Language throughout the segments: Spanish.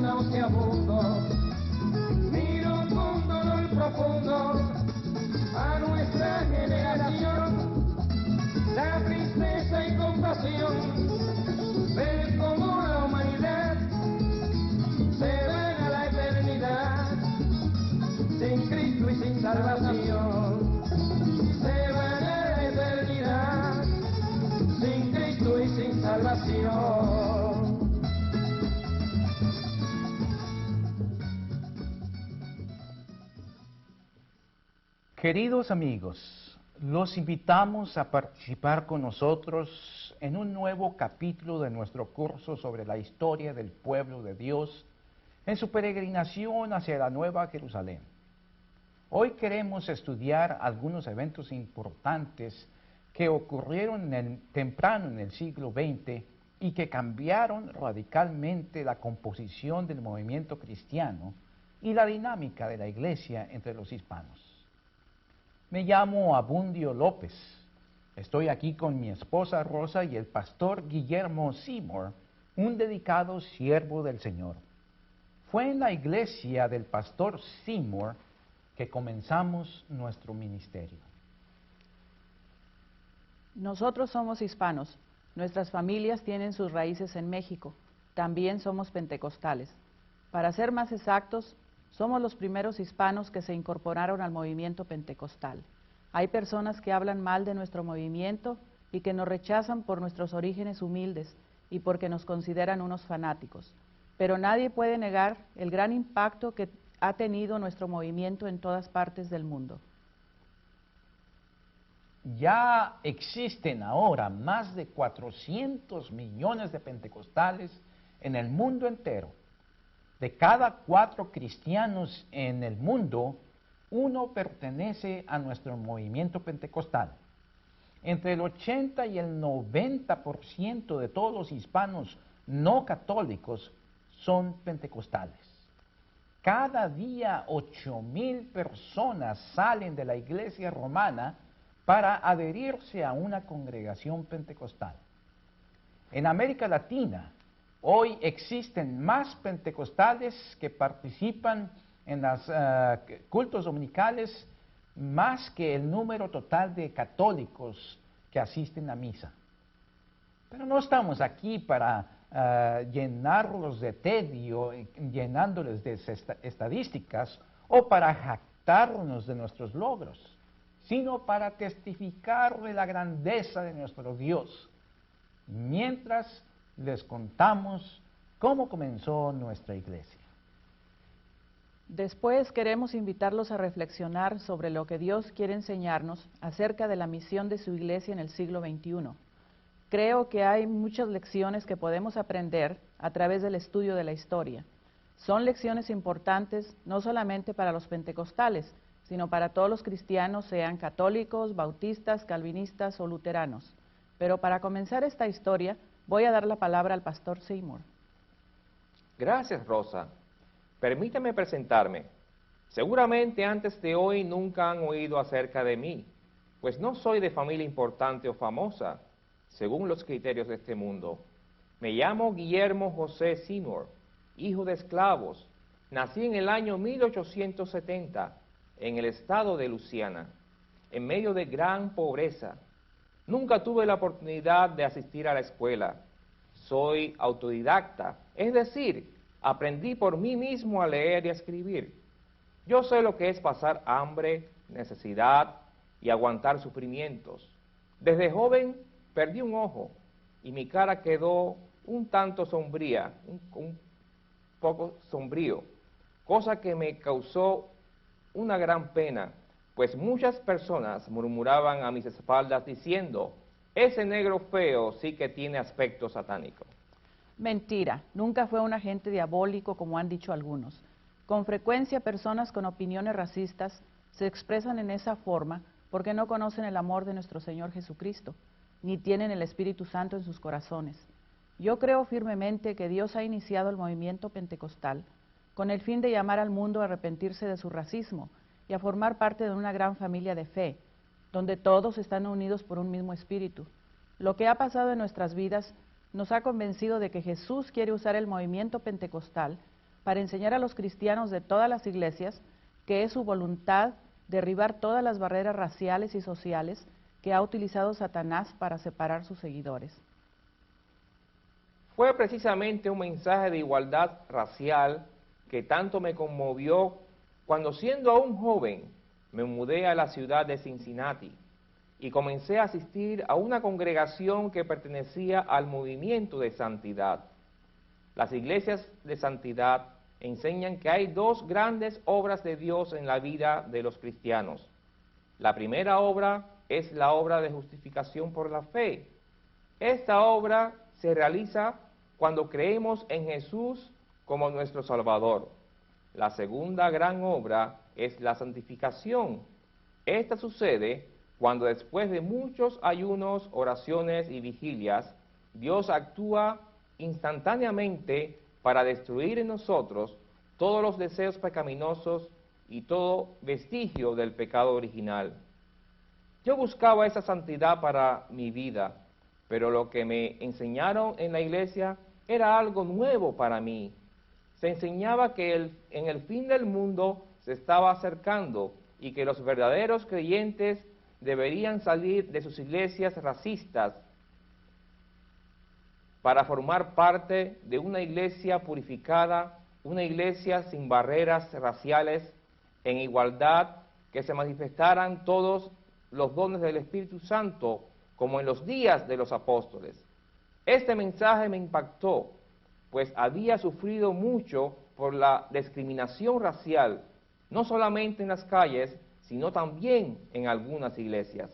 nauseabundo, miro con dolor profundo a nuestra generación, la tristeza y compasión, ver cómo la humanidad se va a la eternidad, sin Cristo y sin salvación, se va a la eternidad, sin Cristo y sin salvación. Queridos amigos, los invitamos a participar con nosotros en un nuevo capítulo de nuestro curso sobre la historia del pueblo de Dios en su peregrinación hacia la Nueva Jerusalén. Hoy queremos estudiar algunos eventos importantes que ocurrieron temprano en el siglo XX y que cambiaron radicalmente la composición del movimiento cristiano y la dinámica de la iglesia entre los hispanos. Me llamo Abundio López. Estoy aquí con mi esposa Rosa y el pastor Guillermo Seymour, un dedicado siervo del Señor. Fue en la iglesia del pastor Seymour que comenzamos nuestro ministerio. Nosotros somos hispanos. Nuestras familias tienen sus raíces en México. También somos pentecostales. Para ser más exactos, somos los primeros hispanos que se incorporaron al movimiento pentecostal. Hay personas que hablan mal de nuestro movimiento y que nos rechazan por nuestros orígenes humildes y porque nos consideran unos fanáticos. Pero nadie puede negar el gran impacto que ha tenido nuestro movimiento en todas partes del mundo. Ya existen ahora más de 400 millones de pentecostales en el mundo entero. De cada 4 cristianos en el mundo, 1 pertenece a nuestro movimiento pentecostal. Entre el 80 y el 90% de todos los hispanos no católicos son pentecostales. Cada día 8,000 personas salen de la iglesia romana para adherirse a una congregación pentecostal. En América Latina, hoy existen más pentecostales que participan en los cultos dominicales más que el número total de católicos que asisten a misa. Pero no estamos aquí para llenarlos de tedio, llenándoles de estadísticas o para jactarnos de nuestros logros, sino para testificar de la grandeza de nuestro Dios, mientras les contamos cómo comenzó nuestra iglesia. Después queremos invitarlos a reflexionar sobre lo que Dios quiere enseñarnos acerca de la misión de su iglesia en el siglo XXI. Creo que hay muchas lecciones que podemos aprender a través del estudio de la historia. Son lecciones importantes no solamente para los pentecostales, sino para todos los cristianos, sean católicos, bautistas, calvinistas o luteranos. Pero para comenzar esta historia, voy a dar la palabra al pastor Seymour. Gracias, Rosa. Permítame presentarme. Seguramente antes de hoy nunca han oído acerca de mí, pues no soy de familia importante o famosa, según los criterios de este mundo. Me llamo Guillermo José Seymour, hijo de esclavos. Nací en el año 1870 en el estado de Luisiana, en medio de gran pobreza. Nunca tuve la oportunidad de asistir a la escuela. Soy autodidacta, es decir, aprendí por mí mismo a leer y a escribir. Yo sé lo que es pasar hambre, necesidad y aguantar sufrimientos. Desde joven perdí un ojo y mi cara quedó un tanto sombría, un poco sombrío, cosa que me causó una gran pena, pues muchas personas murmuraban a mis espaldas diciendo: ese negro feo sí que tiene aspecto satánico. Mentira, nunca fue un agente diabólico como han dicho algunos. Con frecuencia personas con opiniones racistas se expresan en esa forma porque no conocen el amor de nuestro Señor Jesucristo, ni tienen el Espíritu Santo en sus corazones. Yo creo firmemente que Dios ha iniciado el movimiento pentecostal con el fin de llamar al mundo a arrepentirse de su racismo y a formar parte de una gran familia de fe, donde todos están unidos por un mismo espíritu. Lo que ha pasado en nuestras vidas nos ha convencido de que Jesús quiere usar el movimiento pentecostal para enseñar a los cristianos de todas las iglesias que es su voluntad derribar todas las barreras raciales y sociales que ha utilizado Satanás para separar sus seguidores. Fue precisamente un mensaje de igualdad racial que tanto me conmovió cuando, siendo aún joven, me mudé a la ciudad de Cincinnati y comencé a asistir a una congregación que pertenecía al movimiento de santidad. Las iglesias de santidad enseñan que hay dos grandes obras de Dios en la vida de los cristianos. La primera obra es la obra de justificación por la fe. Esta obra se realiza cuando creemos en Jesús como nuestro Salvador. La segunda gran obra es la santificación. Esta sucede cuando, después de muchos ayunos, oraciones y vigilias, Dios actúa instantáneamente para destruir en nosotros todos los deseos pecaminosos y todo vestigio del pecado original. Yo buscaba esa santidad para mi vida, pero lo que me enseñaron en la iglesia era algo nuevo para mí. Se enseñaba que en el fin del mundo se estaba acercando y que los verdaderos creyentes deberían salir de sus iglesias racistas para formar parte de una iglesia purificada, una iglesia sin barreras raciales, en igualdad, que se manifestaran todos los dones del Espíritu Santo, como en los días de los apóstoles. Este mensaje me impactó, pues había sufrido mucho por la discriminación racial, no solamente en las calles, sino también en algunas iglesias.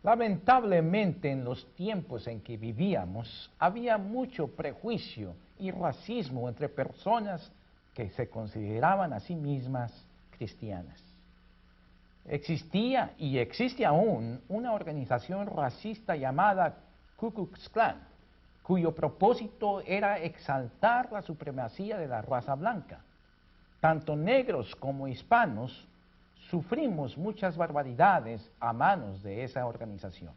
Lamentablemente, en los tiempos en que vivíamos, había mucho prejuicio y racismo entre personas que se consideraban a sí mismas cristianas. Existía y existe aún una organización racista llamada Ku Klux Klan, cuyo propósito era exaltar la supremacía de la raza blanca. Tanto negros como hispanos sufrimos muchas barbaridades a manos de esa organización.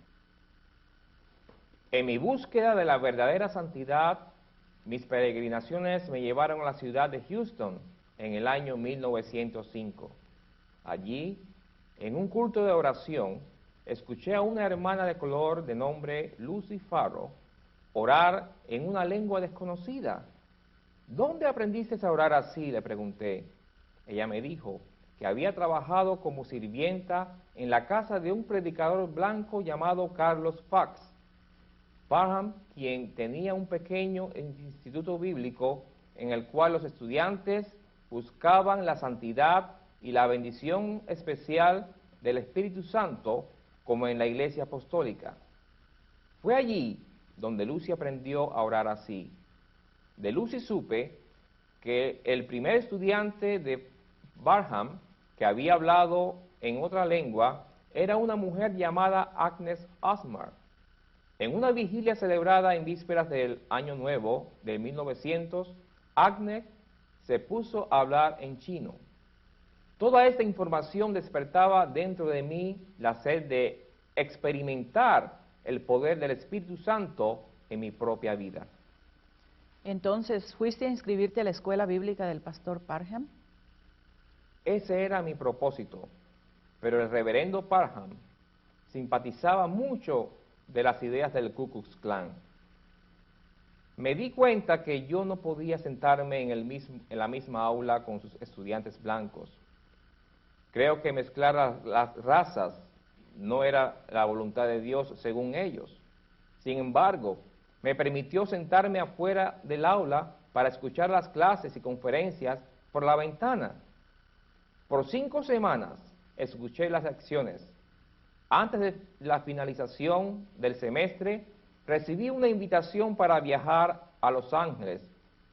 En mi búsqueda de la verdadera santidad, mis peregrinaciones me llevaron a la ciudad de Houston en el año 1905. Allí, en un culto de oración, escuché a una hermana de color de nombre Lucy Farrow orar en una lengua desconocida. ¿Dónde aprendiste a orar así?, le pregunté. Ella me dijo que había trabajado como sirvienta en la casa de un predicador blanco llamado Carlos Fox. Parham, quien tenía un pequeño instituto bíblico en el cual los estudiantes buscaban la santidad y la bendición especial del Espíritu Santo, como en la iglesia apostólica. Fue allí donde Lucy aprendió a orar así. De Lucy supe que el primer estudiante de Barham que había hablado en otra lengua era una mujer llamada Agnes Osmer. En una vigilia celebrada en vísperas del Año Nuevo de 1900, Agnes se puso a hablar en chino. Toda esta información despertaba dentro de mí la sed de experimentar el poder del Espíritu Santo en mi propia vida. Entonces, ¿fuiste a inscribirte a la escuela bíblica del pastor Parham? Ese era mi propósito, pero el reverendo Parham simpatizaba mucho de las ideas del Ku Klux Klan. Me di cuenta que yo no podía sentarme en la misma aula con sus estudiantes blancos. Creo que mezclar las razas no era la voluntad de Dios según ellos. Sin embargo, me permitió sentarme afuera del aula para escuchar las clases y conferencias por la ventana. Por 5 semanas escuché las lecciones. Antes de la finalización del semestre, recibí una invitación para viajar a Los Ángeles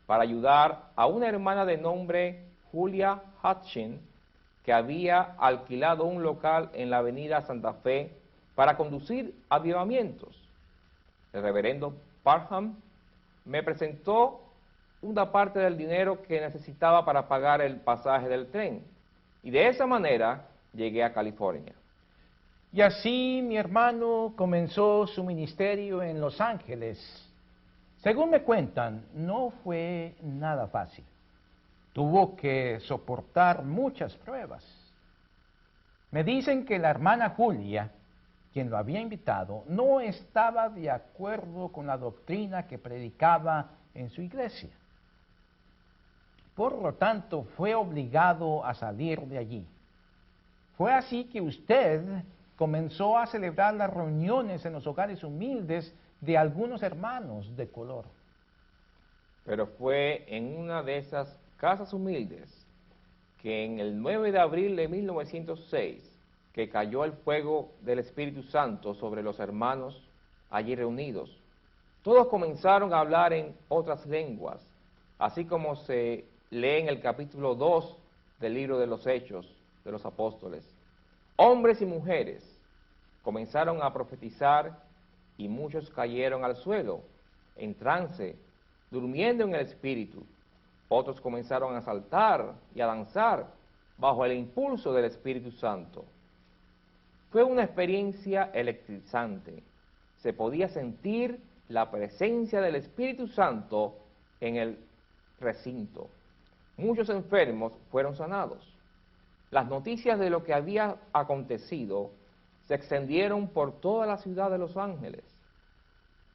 para ayudar a una hermana de nombre Julia Hutchin, que había alquilado un local en la avenida Santa Fe para conducir avivamientos. El reverendo Parham me presentó una parte del dinero que necesitaba para pagar el pasaje del tren, y de esa manera llegué a California. Y así mi hermano comenzó su ministerio en Los Ángeles. Según me cuentan, no fue nada fácil. Tuvo que soportar muchas pruebas. Me dicen que la hermana Julia, quien lo había invitado, no estaba de acuerdo con la doctrina que predicaba en su iglesia. Por lo tanto, fue obligado a salir de allí. Fue así que usted comenzó a celebrar las reuniones en los hogares humildes de algunos hermanos de color. Pero fue en una de esas casas humildes que en el 9 de abril de 1906 que cayó el fuego del Espíritu Santo sobre los hermanos allí reunidos. Todos comenzaron a hablar en otras lenguas, así como se lee en el capítulo 2 del libro de los Hechos de los Apóstoles. Hombres y mujeres comenzaron a profetizar y muchos cayeron al suelo, en trance, durmiendo en el Espíritu. Otros comenzaron a saltar y a danzar bajo el impulso del Espíritu Santo. Fue una experiencia electrizante. Se podía sentir la presencia del Espíritu Santo en el recinto. Muchos enfermos fueron sanados. Las noticias de lo que había acontecido se extendieron por toda la ciudad de Los Ángeles.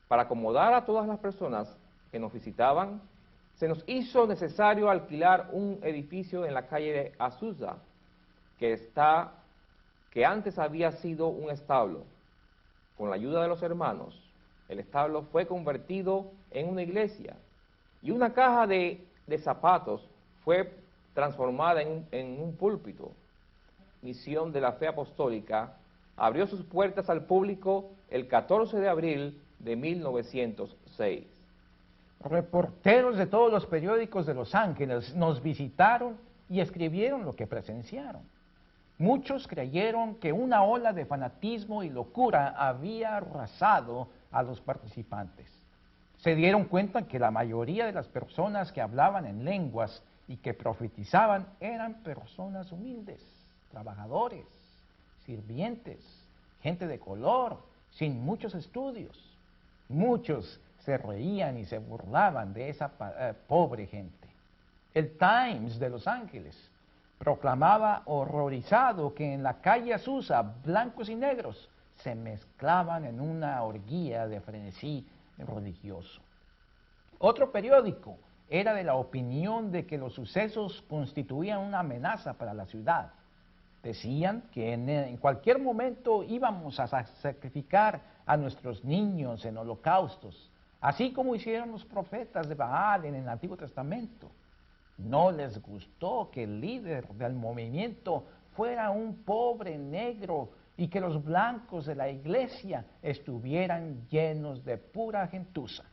Para acomodar a todas las personas que nos visitaban, se nos hizo necesario alquilar un edificio en la calle de Azusa, que antes había sido un establo. Con la ayuda de los hermanos, el establo fue convertido en una iglesia y una caja de zapatos fue transformada en un púlpito. Misión de la Fe Apostólica abrió sus puertas al público el 14 de abril de 1906. Reporteros de todos los periódicos de Los Ángeles nos visitaron y escribieron lo que presenciaron. Muchos creyeron que una ola de fanatismo y locura había arrasado a los participantes. Se dieron cuenta que la mayoría de las personas que hablaban en lenguas y que profetizaban eran personas humildes, trabajadores, sirvientes, gente de color, sin muchos estudios. Muchos se reían y se burlaban de esa pobre gente. El Times de Los Ángeles proclamaba horrorizado que en la calle Azusa blancos y negros se mezclaban en una orgía de frenesí religioso. Otro periódico era de la opinión de que los sucesos constituían una amenaza para la ciudad. Decían que en cualquier momento íbamos a sacrificar a nuestros niños en holocaustos, así como hicieron los profetas de Baal en el Antiguo Testamento. No les gustó que el líder del movimiento fuera un pobre negro y que los blancos de la iglesia estuvieran llenos de pura gentuza.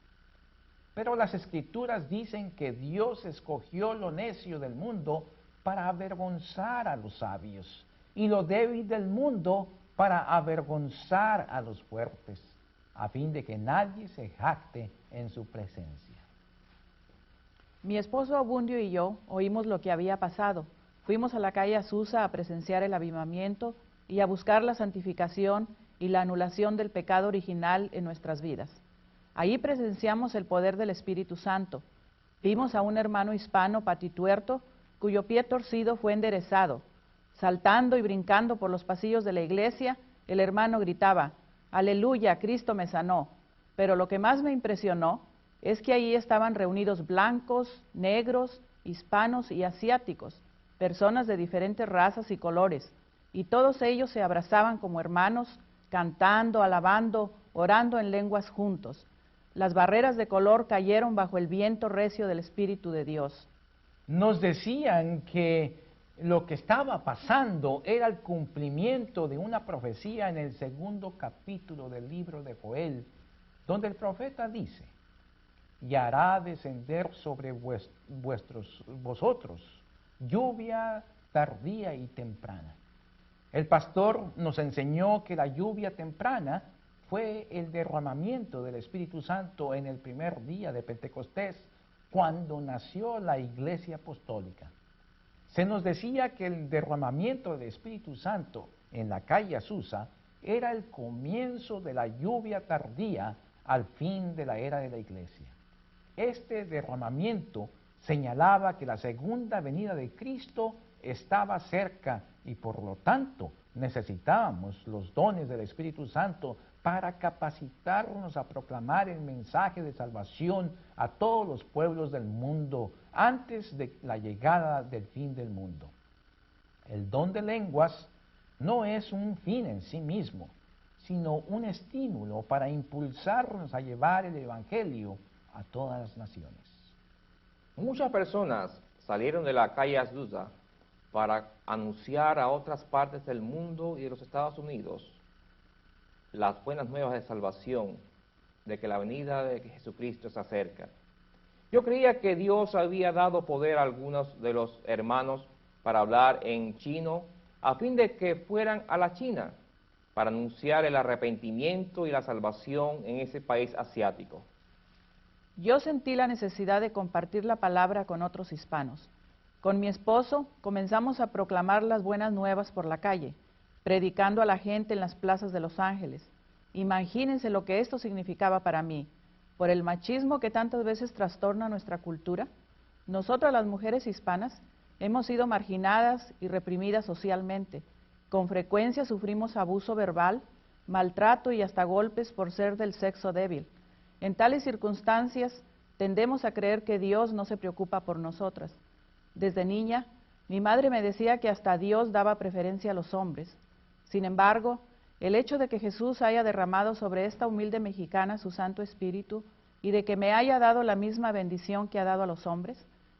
Pero las Escrituras dicen que Dios escogió lo necio del mundo para avergonzar a los sabios y lo débil del mundo para avergonzar a los fuertes, a fin de que nadie se jacte en su presencia. Mi esposo Abundio y yo oímos lo que había pasado. Fuimos a la calle Azusa a presenciar el avivamiento y a buscar la santificación y la anulación del pecado original en nuestras vidas. Allí presenciamos el poder del Espíritu Santo. Vimos a un hermano hispano patituerto cuyo pie torcido fue enderezado. Saltando y brincando por los pasillos de la iglesia, el hermano gritaba: «Aleluya, Cristo me sanó». Pero lo que más me impresionó es que allí estaban reunidos blancos, negros, hispanos y asiáticos, personas de diferentes razas y colores, y todos ellos se abrazaban como hermanos, cantando, alabando, orando en lenguas juntos. Las barreras de color cayeron bajo el viento recio del Espíritu de Dios. Nos decían que lo que estaba pasando era el cumplimiento de una profecía en el 2º capítulo del libro de Joel, donde el profeta dice: «Y hará descender sobre vosotros lluvia tardía y temprana». El pastor nos enseñó que la lluvia temprana fue el derramamiento del Espíritu Santo en el primer día de Pentecostés, cuando nació la Iglesia Apostólica. Se nos decía que el derramamiento del Espíritu Santo en la calle Azusa era el comienzo de la lluvia tardía al fin de la era de la Iglesia. Este derramamiento señalaba que la segunda venida de Cristo estaba cerca y por lo tanto necesitábamos los dones del Espíritu Santo para capacitarnos a proclamar el mensaje de salvación a todos los pueblos del mundo antes de la llegada del fin del mundo. El don de lenguas no es un fin en sí mismo, sino un estímulo para impulsarnos a llevar el Evangelio a todas las naciones. Muchas personas salieron de la calle Azusa para anunciar a otras partes del mundo y de los Estados Unidos las buenas nuevas de salvación, de que la venida de Jesucristo se acerca. Yo creía que Dios había dado poder a algunos de los hermanos para hablar en chino, a fin de que fueran a la China para anunciar el arrepentimiento y la salvación en ese país asiático. Yo sentí la necesidad de compartir la palabra con otros hispanos. Con mi esposo comenzamos a proclamar las buenas nuevas por la calle, predicando a la gente en las plazas de Los Ángeles. Imagínense lo que esto significaba para mí. Por el machismo que tantas veces trastorna nuestra cultura, nosotras las mujeres hispanas hemos sido marginadas y reprimidas socialmente. Con frecuencia sufrimos abuso verbal, maltrato y hasta golpes por ser del sexo débil. En tales circunstancias tendemos a creer que Dios no se preocupa por nosotras. Desde niña, mi madre me decía que hasta Dios daba preferencia a los hombres. Sin embargo, el hecho de que Jesús haya derramado sobre esta humilde mexicana su Santo Espíritu y de que me haya dado la misma bendición que ha dado a los hombres,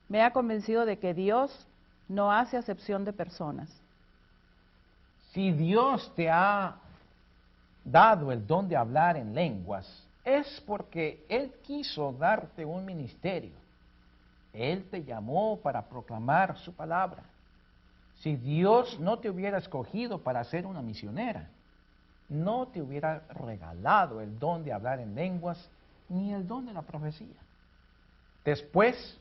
me ha convencido de que Dios no hace acepción de personas. Si Dios te ha dado el don de hablar en lenguas, es porque Él quiso darte un ministerio. Él te llamó para proclamar su palabra. Si Dios no te hubiera escogido para ser una misionera, no te hubiera regalado el don de hablar en lenguas ni el don de la profecía. Después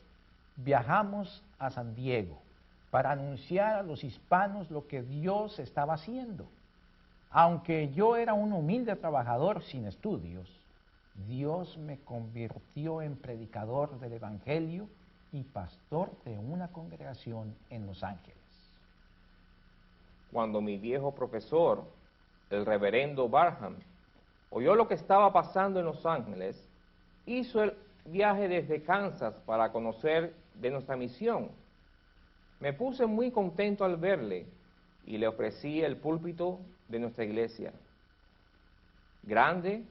viajamos a San Diego para anunciar a los hispanos lo que Dios estaba haciendo. Aunque yo era un humilde trabajador sin estudios, Dios me convirtió en predicador del Evangelio y pastor de una congregación en Los Ángeles. Cuando mi viejo profesor, el reverendo Barham, oyó lo que estaba pasando en Los Ángeles, hizo el viaje desde Kansas para conocer de nuestra misión. Me puse muy contento al verle y le ofrecí el púlpito de nuestra iglesia. Grande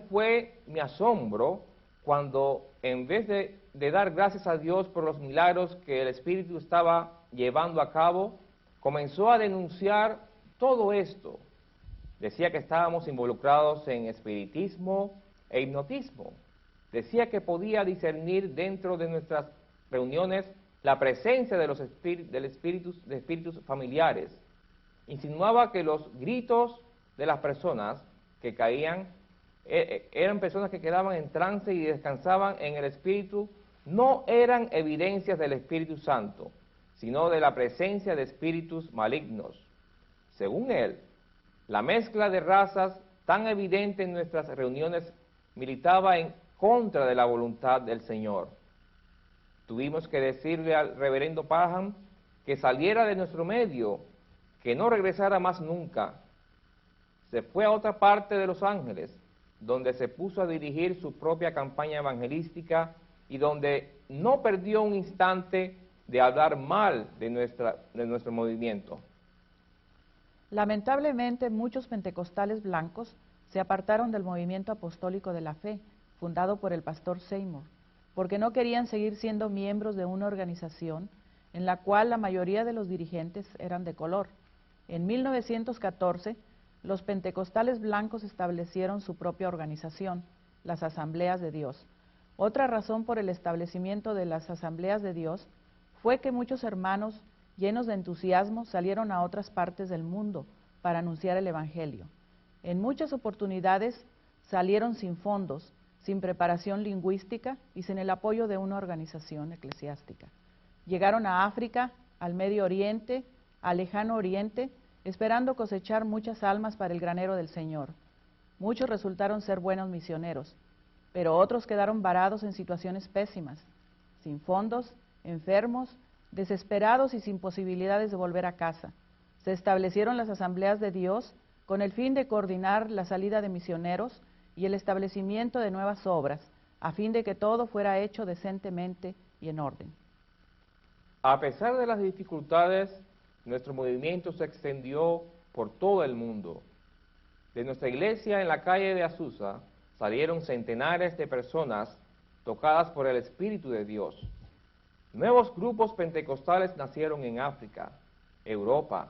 fue mi asombro cuando, en vez de dar gracias a Dios por los milagros que el Espíritu estaba llevando a cabo, comenzó a denunciar todo esto. Decía que estábamos involucrados en espiritismo e hipnotismo. Decía que podía discernir dentro de nuestras reuniones la presencia de los espíritus familiares. Insinuaba que los gritos de las personas que caían eran personas que quedaban en trance y descansaban en el Espíritu, no eran evidencias del Espíritu Santo, sino de la presencia de espíritus malignos. Según él, la mezcla de razas tan evidente en nuestras reuniones militaba en contra de la voluntad del Señor. Tuvimos que decirle al reverendo Parham que saliera de nuestro medio, que no regresara más nunca. Se fue a otra parte de Los Ángeles, donde se puso a dirigir su propia campaña evangelística y donde no perdió un instante de hablar mal de nuestro movimiento. Lamentablemente, muchos pentecostales blancos se apartaron del movimiento apostólico de la fe, fundado por el pastor Seymour, porque no querían seguir siendo miembros de una organización en la cual la mayoría de los dirigentes eran de color. En 1914, los pentecostales blancos establecieron su propia organización, las Asambleas de Dios. Otra razón por el establecimiento de las Asambleas de Dios fue que muchos hermanos llenos de entusiasmo salieron a otras partes del mundo para anunciar el Evangelio. En muchas oportunidades salieron sin fondos, sin preparación lingüística y sin el apoyo de una organización eclesiástica. Llegaron a África, al Medio Oriente, al Lejano Oriente, esperando cosechar muchas almas para el granero del Señor. Muchos resultaron ser buenos misioneros, pero otros quedaron varados en situaciones pésimas. sin fondos, enfermos, desesperados y sin posibilidades de volver a casa. Se establecieron las asambleas de Dios con el fin de coordinar la salida de misioneros y el establecimiento de nuevas obras, a fin de que todo fuera hecho decentemente y en orden. A pesar de las dificultades, nuestro movimiento se extendió por todo el mundo. De nuestra iglesia en la calle de Azusa salieron centenares de personas tocadas por el Espíritu de Dios. Nuevos grupos pentecostales nacieron en África, Europa,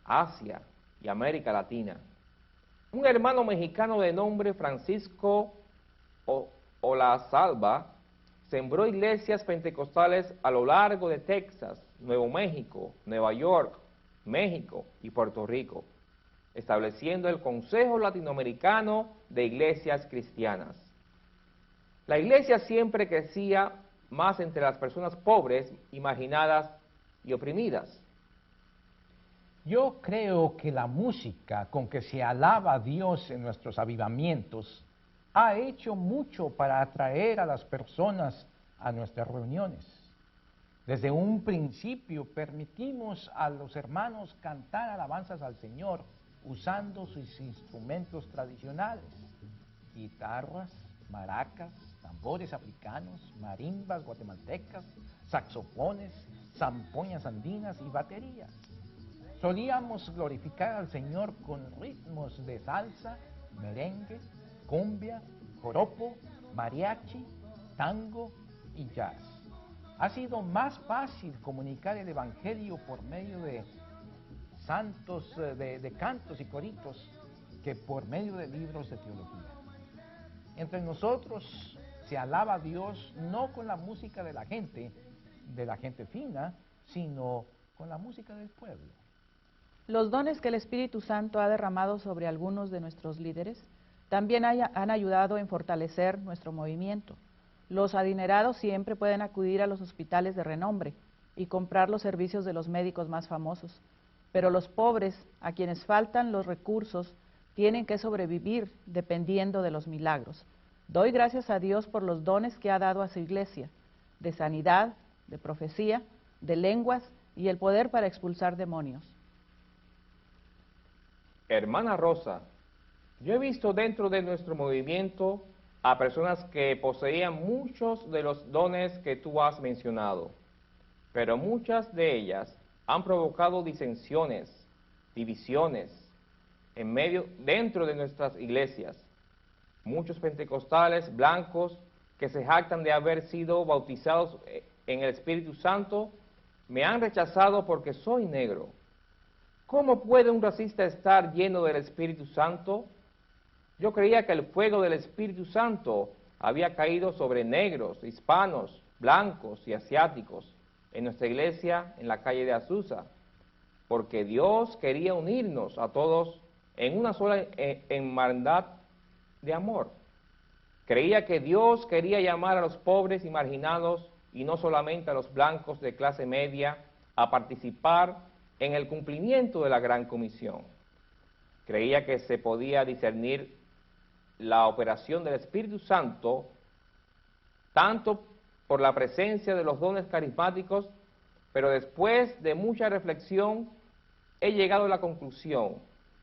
Asia y América Latina. Un hermano mexicano de nombre Francisco Olasalva sembró iglesias pentecostales a lo largo de Texas, Nuevo México, Nueva York, México y Puerto Rico, estableciendo el Consejo Latinoamericano de Iglesias Cristianas. La iglesia siempre crecía más entre las personas pobres, marginadas y oprimidas. Yo creo que la música con que se alaba a Dios en nuestros avivamientos ha hecho mucho para atraer a las personas a nuestras reuniones. Desde un principio permitimos a los hermanos cantar alabanzas al Señor usando sus instrumentos tradicionales, guitarras, maracas, tambores africanos, marimbas guatemaltecas, saxofones, zampoñas andinas y baterías. Solíamos glorificar al Señor con ritmos de salsa, merengue, cumbia, joropo, mariachi, tango y jazz. Ha sido más fácil comunicar el Evangelio por medio de cantos y coritos que por medio de libros de teología. Entre nosotros se alaba a Dios no con la música de la gente fina, sino con la música del pueblo. Los dones que el Espíritu Santo ha derramado sobre algunos de nuestros líderes también han ayudado en fortalecer nuestro movimiento. Los adinerados siempre pueden acudir a los hospitales de renombre y comprar los servicios de los médicos más famosos, pero los pobres, a quienes faltan los recursos, tienen que sobrevivir dependiendo de los milagros. Doy gracias a Dios por los dones que ha dado a su iglesia, de sanidad, de profecía, de lenguas y el poder para expulsar demonios. Hermana Rosa, yo he visto dentro de nuestro movimiento a personas que poseían muchos de los dones que tú has mencionado, pero muchas de ellas han provocado disensiones, divisiones, dentro de nuestras iglesias. Muchos pentecostales blancos que se jactan de haber sido bautizados en el Espíritu Santo me han rechazado porque soy negro. ¿Cómo puede un racista estar lleno del Espíritu Santo? Yo creía que el fuego del Espíritu Santo había caído sobre negros, hispanos, blancos y asiáticos en nuestra iglesia en la calle de Azusa, porque Dios quería unirnos a todos en una sola hermandad de amor. Creía que Dios quería llamar a los pobres y marginados y no solamente a los blancos de clase media a participar en el cumplimiento de la Gran Comisión. Creía que se podía discernir la operación del Espíritu Santo tanto por la presencia de los dones carismáticos, pero después de mucha reflexión he llegado a la conclusión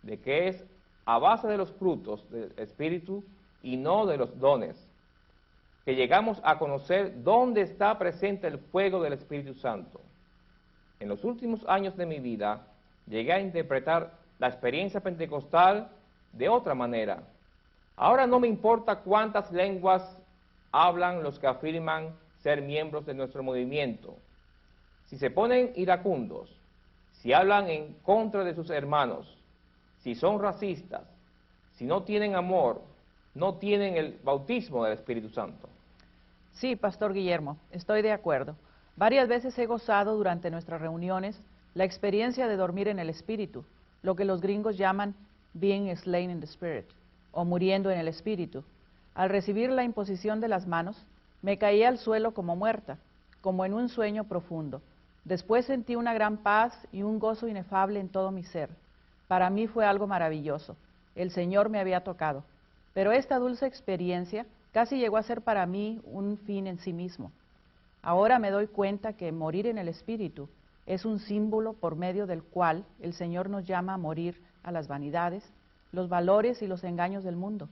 de que es a base de los frutos del Espíritu y no de los dones que llegamos a conocer dónde está presente el fuego del Espíritu Santo. En los últimos años de mi vida llegué a interpretar la experiencia pentecostal de otra manera. Ahora no me importa cuántas lenguas hablan los que afirman ser miembros de nuestro movimiento. Si se ponen iracundos, si hablan en contra de sus hermanos, si son racistas, si no tienen amor, no tienen el bautismo del Espíritu Santo. Sí, Pastor Guillermo, estoy de acuerdo. Varias veces he gozado durante nuestras reuniones la experiencia de dormir en el Espíritu, lo que los gringos llaman being slain in the Spirit, o muriendo en el Espíritu. Al recibir la imposición de las manos, me caí al suelo como muerta, como en un sueño profundo. Después sentí una gran paz y un gozo inefable en todo mi ser. Para mí fue algo maravilloso. El Señor me había tocado. Pero esta dulce experiencia casi llegó a ser para mí un fin en sí mismo. Ahora me doy cuenta que morir en el Espíritu es un símbolo por medio del cual el Señor nos llama a morir a las vanidades, los valores y los engaños del mundo.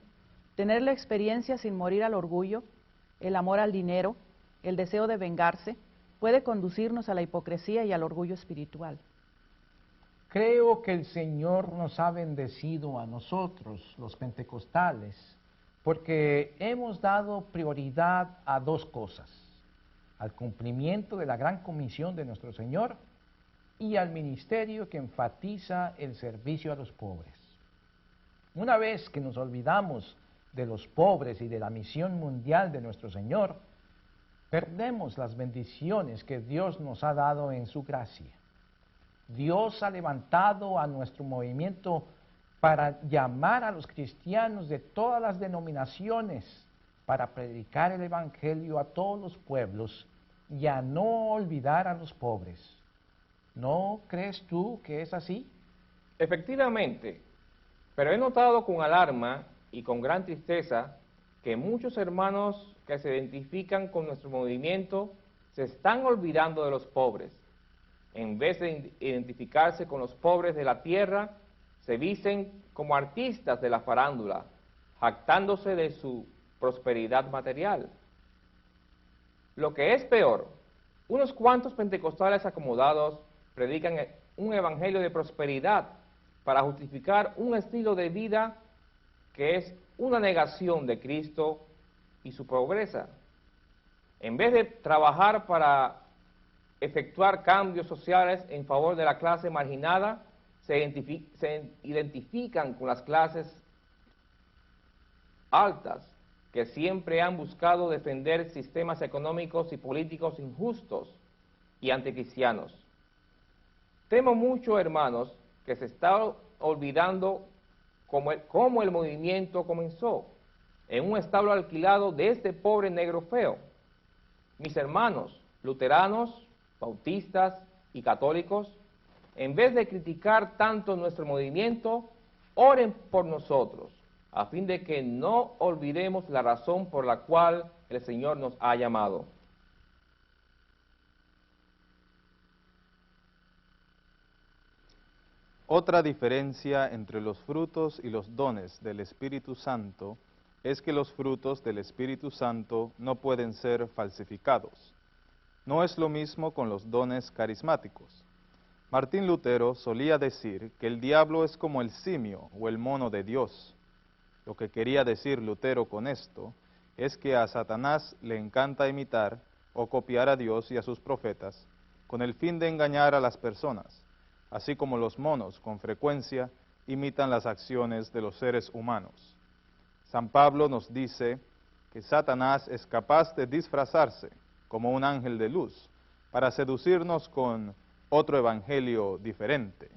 Tener la experiencia sin morir al orgullo, el amor al dinero, el deseo de vengarse, puede conducirnos a la hipocresía y al orgullo espiritual. Creo que el Señor nos ha bendecido a nosotros, los pentecostales, porque hemos dado prioridad a dos cosas: al cumplimiento de la gran comisión de nuestro Señor y al ministerio que enfatiza el servicio a los pobres. Una vez que nos olvidamos de los pobres y de la misión mundial de nuestro Señor, perdemos las bendiciones que Dios nos ha dado en su gracia. Dios ha levantado a nuestro movimiento para llamar a los cristianos de todas las denominaciones, para predicar el Evangelio a todos los pueblos y a no olvidar a los pobres. ¿No crees tú que es así? Efectivamente, pero he notado con alarma y con gran tristeza que muchos hermanos que se identifican con nuestro movimiento se están olvidando de los pobres. En vez de identificarse con los pobres de la tierra, se visten como artistas de la farándula, jactándose de su prosperidad material. Lo que es peor, unos cuantos pentecostales acomodados predican un evangelio de prosperidad para justificar un estilo de vida que es una negación de Cristo y su pobreza. En vez de trabajar para efectuar cambios sociales en favor de la clase marginada, se identifican con las clases altas, que siempre han buscado defender sistemas económicos y políticos injustos y anticristianos. Temo mucho, hermanos, que se está olvidando cómo el movimiento comenzó, en un establo alquilado de este pobre negro feo. Mis hermanos, luteranos, bautistas y católicos, en vez de criticar tanto nuestro movimiento, oren por nosotros, a fin de que no olvidemos la razón por la cual el Señor nos ha llamado. Otra diferencia entre los frutos y los dones del Espíritu Santo es que los frutos del Espíritu Santo no pueden ser falsificados. No es lo mismo con los dones carismáticos. Martín Lutero solía decir que el diablo es como el simio o el mono de Dios. Lo que quería decir Lutero con esto es que a Satanás le encanta imitar o copiar a Dios y a sus profetas con el fin de engañar a las personas, así como los monos con frecuencia imitan las acciones de los seres humanos. San Pablo nos dice que Satanás es capaz de disfrazarse como un ángel de luz para seducirnos con otro evangelio diferente.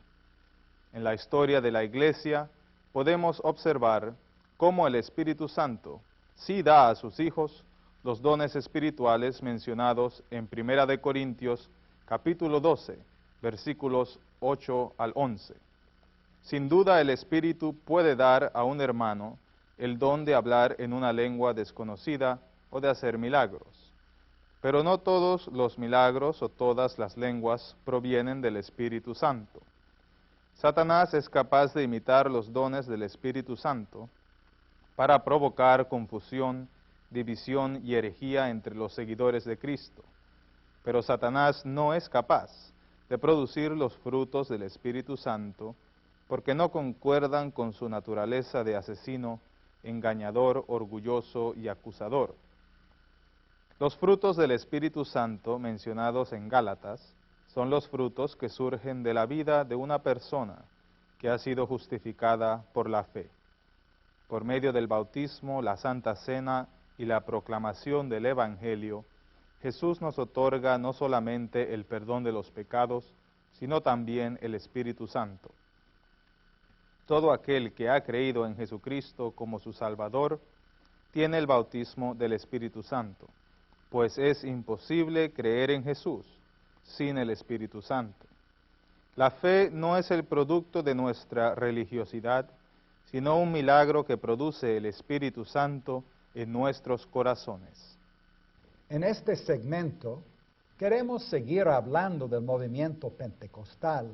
En la historia de la Iglesia podemos observar cómo el Espíritu Santo sí da a sus hijos los dones espirituales mencionados en 1 Corintios capítulo 12, versículos 8 al 11. Sin duda el Espíritu puede dar a un hermano el don de hablar en una lengua desconocida o de hacer milagros. Pero no todos los milagros o todas las lenguas provienen del Espíritu Santo. Satanás es capaz de imitar los dones del Espíritu Santo para provocar confusión, división y herejía entre los seguidores de Cristo. Pero Satanás no es capaz de producir los frutos del Espíritu Santo porque no concuerdan con su naturaleza de asesino, engañador, orgulloso y acusador. Los frutos del Espíritu Santo mencionados en Gálatas son los frutos que surgen de la vida de una persona que ha sido justificada por la fe. Por medio del bautismo, la Santa Cena y la proclamación del Evangelio, Jesús nos otorga no solamente el perdón de los pecados, sino también el Espíritu Santo. Todo aquel que ha creído en Jesucristo como su Salvador, tiene el bautismo del Espíritu Santo, pues es imposible creer en Jesús sin el Espíritu Santo. La fe no es el producto de nuestra religiosidad, sino un milagro que produce el Espíritu Santo en nuestros corazones. En este segmento queremos seguir hablando del movimiento pentecostal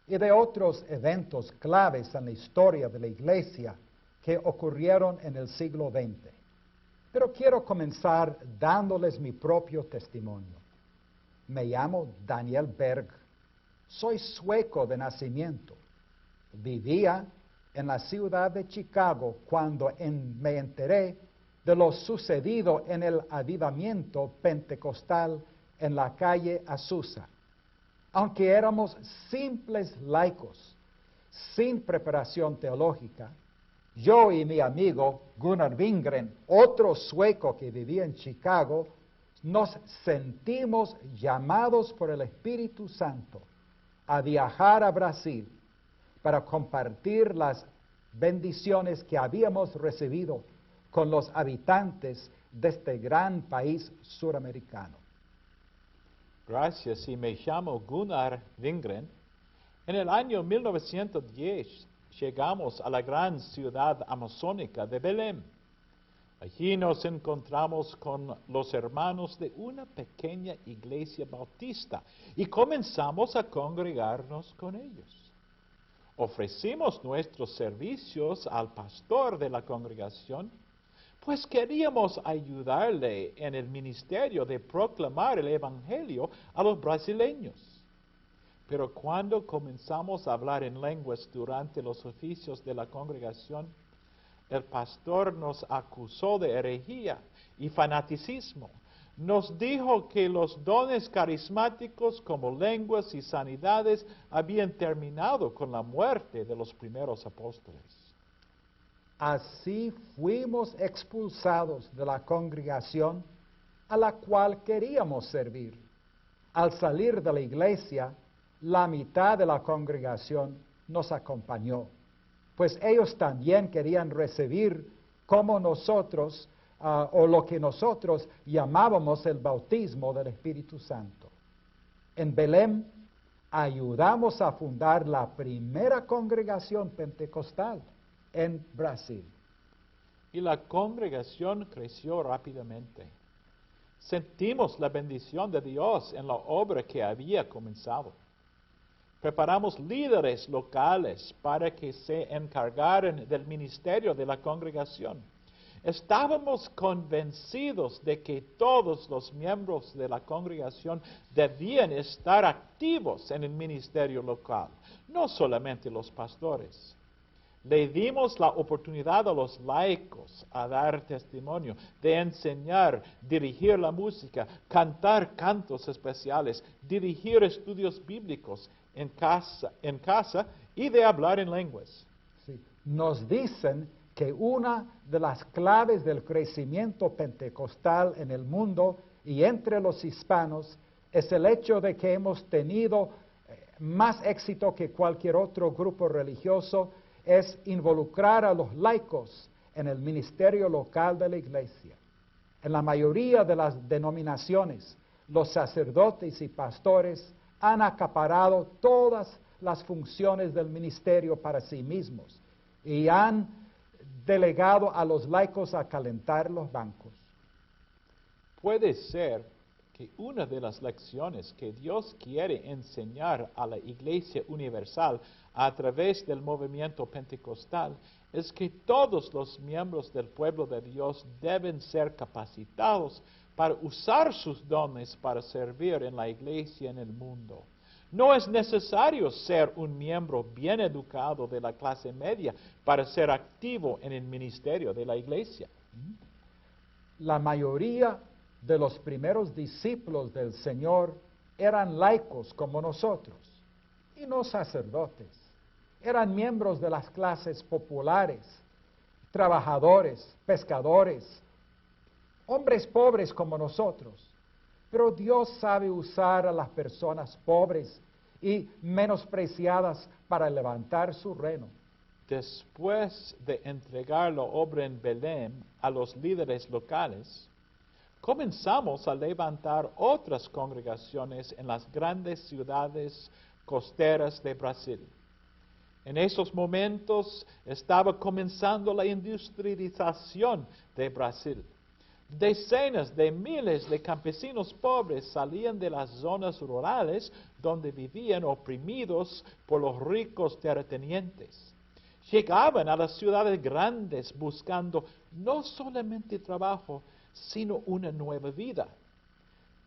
y de otros eventos claves en la historia de la Iglesia que ocurrieron en el siglo XX. Pero quiero comenzar dándoles mi propio testimonio. Me llamo Daniel Berg. Soy sueco de nacimiento. Vivía en la ciudad de Chicago cuando me enteré de lo sucedido en el avivamiento pentecostal en la calle Azusa. Aunque éramos simples laicos, sin preparación teológica, yo y mi amigo Gunnar Wingren, otro sueco que vivía en Chicago, nos sentimos llamados por el Espíritu Santo a viajar a Brasil para compartir las bendiciones que habíamos recibido con los habitantes de este gran país suramericano. Gracias, y me llamo Gunnar Wingren. En el año 1910 llegamos a la gran ciudad amazónica de Belém. Allí nos encontramos con los hermanos de una pequeña iglesia bautista y comenzamos a congregarnos con ellos. Ofrecimos nuestros servicios al pastor de la congregación, pues queríamos ayudarle en el ministerio de proclamar el Evangelio a los brasileños. Pero cuando comenzamos a hablar en lenguas durante los oficios de la congregación, el pastor nos acusó de herejía y fanaticismo. Nos dijo que los dones carismáticos como lenguas y sanidades habían terminado con la muerte de los primeros apóstoles. Así fuimos expulsados de la congregación a la cual queríamos servir. Al salir de la iglesia, la mitad de la congregación nos acompañó, pues ellos también querían recibir como nosotros, o lo que nosotros llamábamos el bautismo del Espíritu Santo. En Belém ayudamos a fundar la primera congregación pentecostal en Brasil. Y la congregación creció rápidamente. Sentimos la bendición de Dios en la obra que había comenzado. Preparamos líderes locales para que se encargaran del ministerio de la congregación. Estábamos convencidos de que todos los miembros de la congregación debían estar activos en el ministerio local, no solamente los pastores. Le dimos la oportunidad a los laicos a dar testimonio, de enseñar, dirigir la música, cantar cantos especiales, dirigir estudios bíblicos en casa y de hablar en lenguas. Sí. Nos dicen que una de las claves del crecimiento pentecostal en el mundo y entre los hispanos es el hecho de que hemos tenido más éxito que cualquier otro grupo religioso, es involucrar a los laicos en el ministerio local de la iglesia. En la mayoría de las denominaciones, los sacerdotes y pastores han acaparado todas las funciones del ministerio para sí mismos y han delegado a los laicos a calentar los bancos. Puede ser que una de las lecciones que Dios quiere enseñar a la Iglesia Universal a través del movimiento pentecostal es que todos los miembros del pueblo de Dios deben ser capacitados para usar sus dones para servir en la Iglesia en el mundo. No es necesario ser un miembro bien educado de la clase media para ser activo en el ministerio de la Iglesia. La mayoría de los primeros discípulos del Señor eran laicos como nosotros y no sacerdotes. Eran miembros de las clases populares, trabajadores, pescadores, hombres pobres como nosotros. Pero Dios sabe usar a las personas pobres y menospreciadas para levantar su reino. Después de entregar la obra en Belém a los líderes locales, comenzamos a levantar otras congregaciones en las grandes ciudades costeras de Brasil. En esos momentos estaba comenzando la industrialización de Brasil. Decenas de miles de campesinos pobres salían de las zonas rurales donde vivían oprimidos por los ricos terratenientes. Llegaban a las ciudades grandes buscando no solamente trabajo, sino una nueva vida.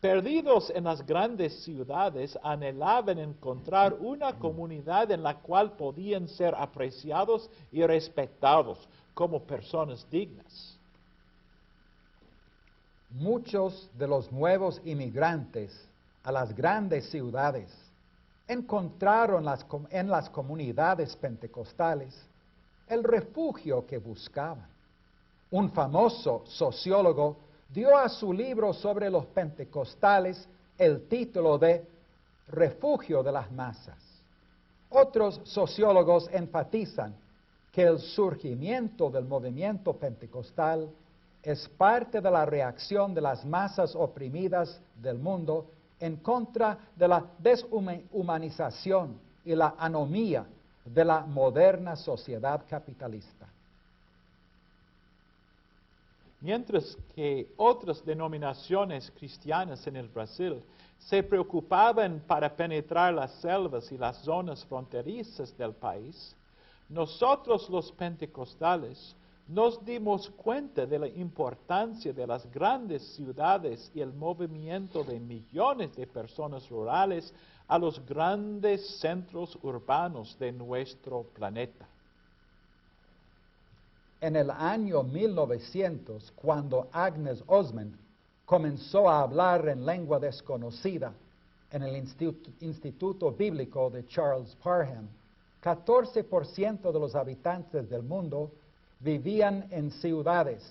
Perdidos en las grandes ciudades, anhelaban encontrar una comunidad en la cual podían ser apreciados y respetados como personas dignas. Muchos de los nuevos inmigrantes a las grandes ciudades encontraron en las comunidades pentecostales el refugio que buscaban. Un famoso sociólogo dio a su libro sobre los pentecostales el título de Refugio de las Masas. Otros sociólogos enfatizan que el surgimiento del movimiento pentecostal es parte de la reacción de las masas oprimidas del mundo en contra de la deshumanización y la anomía de la moderna sociedad capitalista. Mientras que otras denominaciones cristianas en el Brasil se preocupaban para penetrar las selvas y las zonas fronterizas del país, nosotros los pentecostales nos dimos cuenta de la importancia de las grandes ciudades y el movimiento de millones de personas rurales a los grandes centros urbanos de nuestro planeta. En el año 1900, cuando Agnes Ozman comenzó a hablar en lengua desconocida en el Instituto Bíblico de Charles Parham, 14% de los habitantes del mundo vivían en ciudades,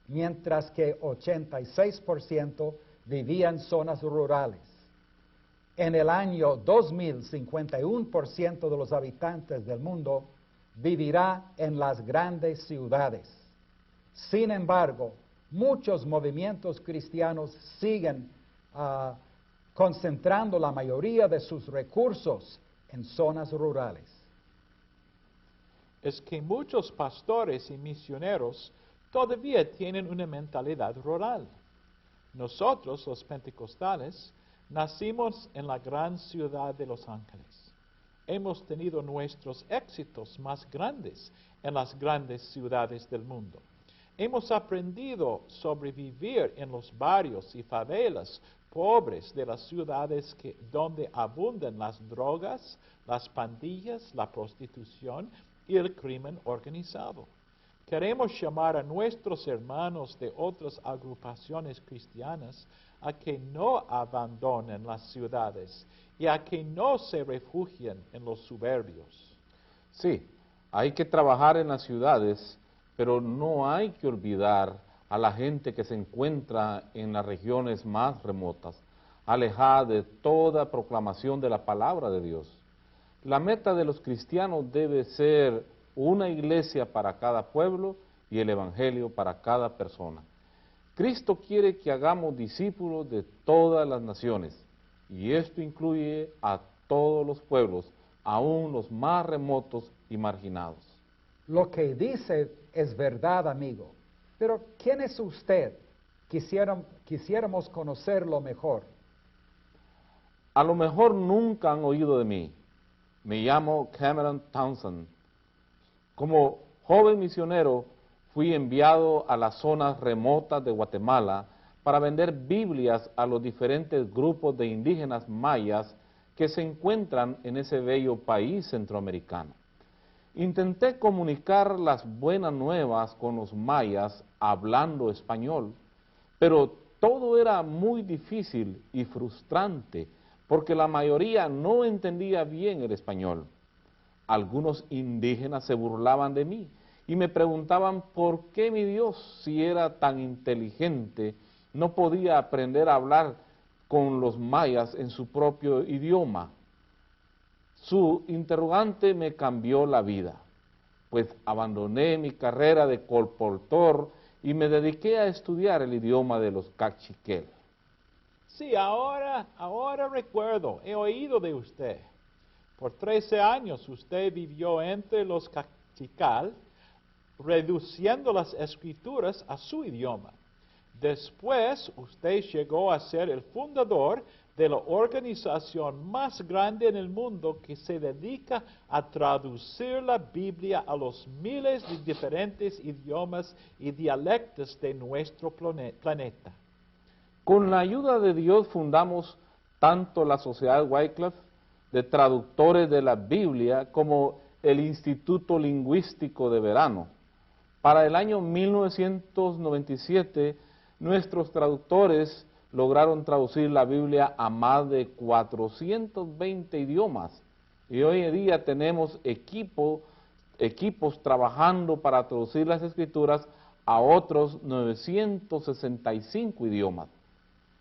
mientras que 86% vivían en zonas rurales. En el año 2000, 51% de los habitantes del mundo vivirá en las grandes ciudades. Sin embargo, muchos movimientos cristianos siguen concentrando la mayoría de sus recursos en zonas rurales. Es que muchos pastores y misioneros todavía tienen una mentalidad rural. Nosotros, los pentecostales, nacimos en la gran ciudad de Los Ángeles. Hemos tenido nuestros éxitos más grandes en las grandes ciudades del mundo. Hemos aprendido a sobrevivir en los barrios y favelas pobres de las ciudades donde abundan las drogas, las pandillas, la prostitución y el crimen organizado. Queremos llamar a nuestros hermanos de otras agrupaciones cristianas a que no abandonen las ciudades y a que no se refugien en los suburbios. Sí, hay que trabajar en las ciudades, pero no hay que olvidar a la gente que se encuentra en las regiones más remotas, alejada de toda proclamación de la palabra de Dios. La meta de los cristianos debe ser una iglesia para cada pueblo y el evangelio para cada persona. Cristo quiere que hagamos discípulos de todas las naciones, y esto incluye a todos los pueblos, aún los más remotos y marginados. Lo que dice es verdad, amigo, pero ¿quién es usted? Quisiéramos conocerlo mejor. A lo mejor nunca han oído de mí. Me llamo Cameron Townsend. Como joven misionero, fui enviado a las zonas remotas de Guatemala para vender Biblias a los diferentes grupos de indígenas mayas que se encuentran en ese bello país centroamericano. Intenté comunicar las buenas nuevas con los mayas hablando español, pero todo era muy difícil y frustrante porque la mayoría no entendía bien el español. Algunos indígenas se burlaban de mí y me preguntaban por qué mi Dios, si era tan inteligente, no podía aprender a hablar con los mayas en su propio idioma. Su interrogante me cambió la vida, pues abandoné mi carrera de colportor y me dediqué a estudiar el idioma de los cachiquel. Sí, ahora recuerdo, he oído de usted. Por 13 años usted vivió entre los cachical, reduciendo las escrituras a su idioma. Después, usted llegó a ser el fundador de la organización más grande en el mundo que se dedica a traducir la Biblia a los miles de diferentes idiomas y dialectos de nuestro planeta. Con la ayuda de Dios fundamos tanto la Sociedad Wycliffe de Traductores de la Biblia como el Instituto Lingüístico de Verano. Para el año 1997, nuestros traductores lograron traducir la Biblia a más de 420 idiomas y hoy en día tenemos equipos trabajando para traducir las Escrituras a otros 965 idiomas.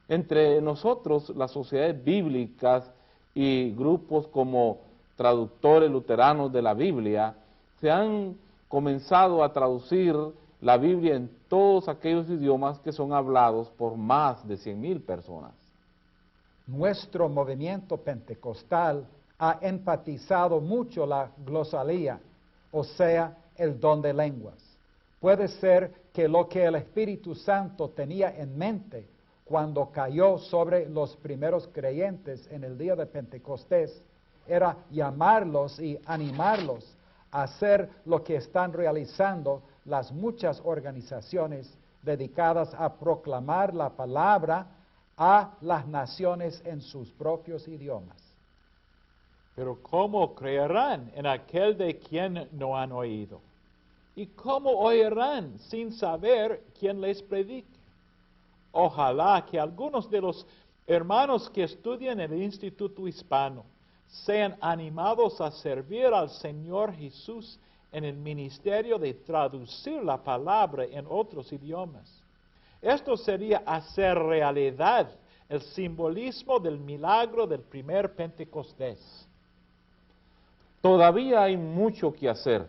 Entre nosotros, las sociedades bíblicas y grupos como Traductores Luteranos de la Biblia se han comenzado a traducir la Biblia en todos aquellos idiomas que son hablados por más de 100,000 personas. Nuestro movimiento pentecostal ha enfatizado mucho la glosalía, o sea, el don de lenguas. Puede ser que lo que el Espíritu Santo tenía en mente cuando cayó sobre los primeros creyentes en el día de Pentecostés era llamarlos y animarlos a hacer lo que están realizando las muchas organizaciones dedicadas a proclamar la palabra a las naciones en sus propios idiomas. Pero ¿cómo creerán en aquel de quien no han oído? ¿Y cómo oirán sin saber quién les predique? Ojalá que algunos de los hermanos que estudian en el Instituto Hispano sean animados a servir al Señor Jesús en el ministerio de traducir la palabra en otros idiomas. Esto sería hacer realidad el simbolismo del milagro del primer Pentecostés. Todavía hay mucho que hacer.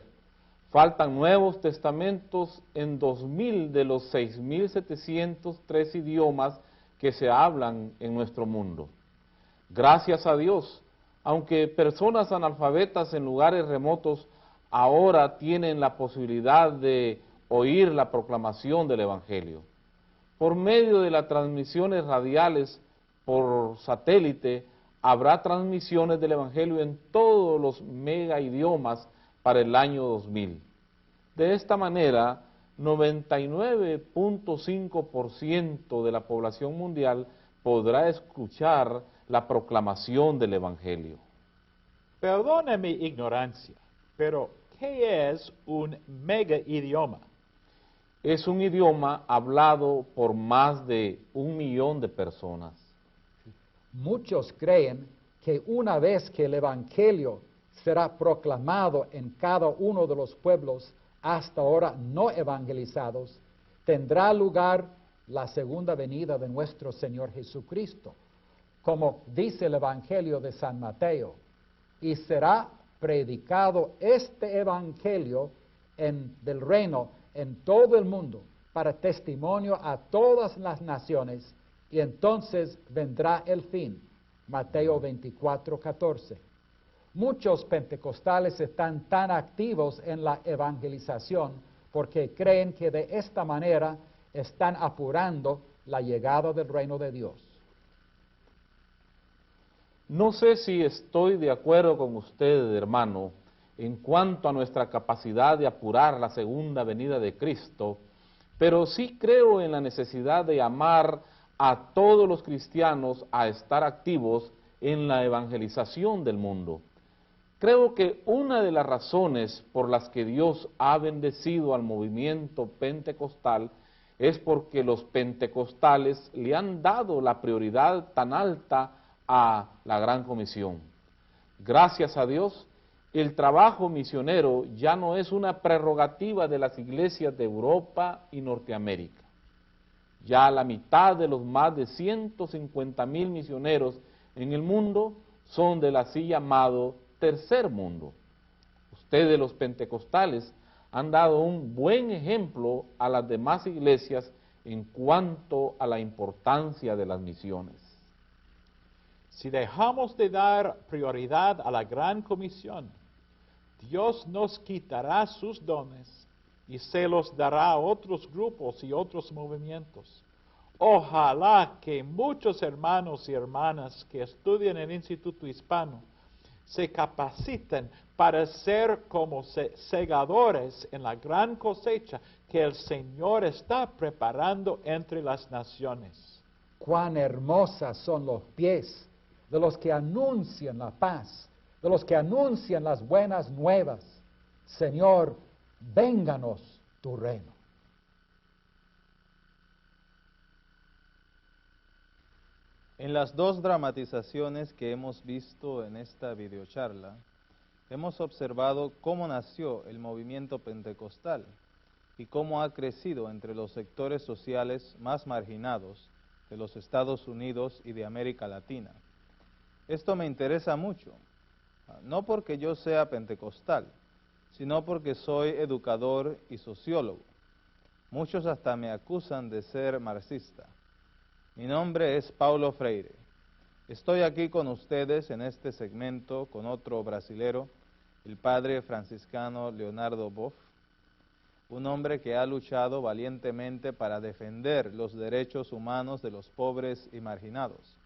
Faltan nuevos testamentos en 2,000 de los 6,703 idiomas que se hablan en nuestro mundo. Gracias a Dios, aunque personas analfabetas en lugares remotos ahora tienen la posibilidad de oír la proclamación del Evangelio. Por medio de las transmisiones radiales por satélite, habrá transmisiones del Evangelio en todos los mega idiomas para el año 2000. De esta manera, 99.5% de la población mundial podrá escuchar la proclamación del Evangelio. Perdone mi ignorancia, pero ¿qué es un mega idioma? Es un idioma hablado por más de 1 millón de personas. Muchos creen que una vez que el Evangelio será proclamado en cada uno de los pueblos hasta ahora no evangelizados, tendrá lugar la segunda venida de nuestro Señor Jesucristo, como dice el Evangelio de San Mateo, y será predicado este Evangelio del reino en todo el mundo para testimonio a todas las naciones, y entonces vendrá el fin. Mateo 24:14. Muchos pentecostales están tan activos en la evangelización porque creen que de esta manera están apurando la llegada del reino de Dios. No sé si estoy de acuerdo con usted, hermano, en cuanto a nuestra capacidad de apurar la segunda venida de Cristo, pero sí creo en la necesidad de llamar a todos los cristianos a estar activos en la evangelización del mundo. Creo que una de las razones por las que Dios ha bendecido al movimiento pentecostal es porque los pentecostales le han dado la prioridad tan alta a la Gran Comisión. Gracias a Dios, el trabajo misionero ya no es una prerrogativa de las iglesias de Europa y Norteamérica. Ya la mitad de los más de 150,000 misioneros en el mundo son del así llamado tercer mundo. Ustedes, los pentecostales, han dado un buen ejemplo a las demás iglesias en cuanto a la importancia de las misiones. Si dejamos de dar prioridad a la Gran Comisión, Dios nos quitará sus dones y se los dará a otros grupos y otros movimientos. Ojalá que muchos hermanos y hermanas que estudian en el Instituto Hispano se capaciten para ser como segadores en la gran cosecha que el Señor está preparando entre las naciones. Cuán hermosas son los pies de los que anuncian la paz, de los que anuncian las buenas nuevas. Señor, vénganos tu reino. En las dos dramatizaciones que hemos visto en esta videocharla, hemos observado cómo nació el movimiento pentecostal y cómo ha crecido entre los sectores sociales más marginados de los Estados Unidos y de América Latina. Esto me interesa mucho, no porque yo sea pentecostal, sino porque soy educador y sociólogo. Muchos hasta me acusan de ser marxista. Mi nombre es Paulo Freire. Estoy aquí con ustedes en este segmento con otro brasilero, el padre franciscano Leonardo Boff, un hombre que ha luchado valientemente para defender los derechos humanos de los pobres y marginados.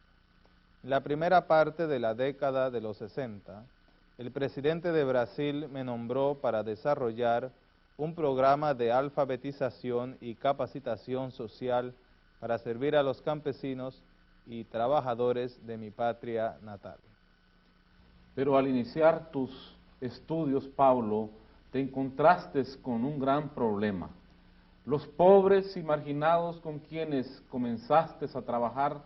En la primera parte de la década de los 60, el presidente de Brasil me nombró para desarrollar un programa de alfabetización y capacitación social para servir a los campesinos y trabajadores de mi patria natal. Pero al iniciar tus estudios, Paulo, te encontraste con un gran problema. Los pobres y marginados con quienes comenzaste a trabajar